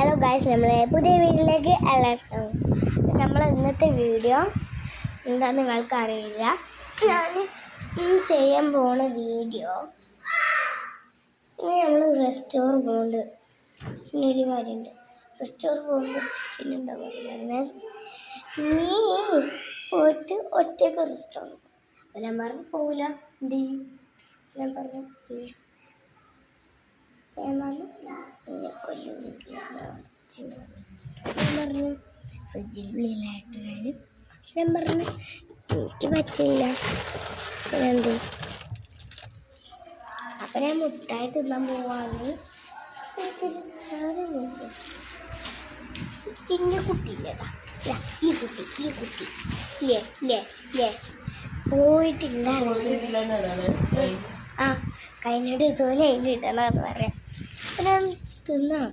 Hello guys, നമ്മളെ പുതിയ വീഡിയോയിലേക്ക് എല്ലാവർക്കും. നമ്മൾ ഇന്നത്തെ വീഡിയോ എന്താണെന്ന് നിങ്ങൾക്ക് അറിയില്ല. ഞാൻ ചെയ്യാൻ പോണ വീഡിയോ ഇനി നമ്മൾ റെസ്റ്റോർ പോകുന്നുണ്ട്. പിന്നൊരു കാര്യമുണ്ട്, റെസ്റ്റോർ പോകുമ്പോൾ പിന്നെന്താ പറയുന്നത്, നീ പോയിട്ട് ഒറ്റയ്ക്ക് റെസ്റ്റോർ. അപ്പം ഞാൻ പറഞ്ഞു പോവില്ല, എന്ത് ചെയ്യും? ഞാൻ പറഞ്ഞു ഫ്രിഡ്ജിൽ ഉള്ളിലായിട്ട് ഞാൻ പറഞ്ഞു എനിക്ക് പറ്റില്ല. എന്ത് അപ്പം ഞാൻ മുട്ടായി തിന്നാൻ പോവാണ്. ചിന്ന കുട്ടിയില്ലേതാ, ഈ കുട്ടി ഇല്ലേ പോയിട്ടില്ല. ആ കഴിഞ്ഞിട്ട് ഇതുപോലെ അതിലിടണമെന്ന് പറയാം. അപ്പം ഞാൻ തിന്നണം.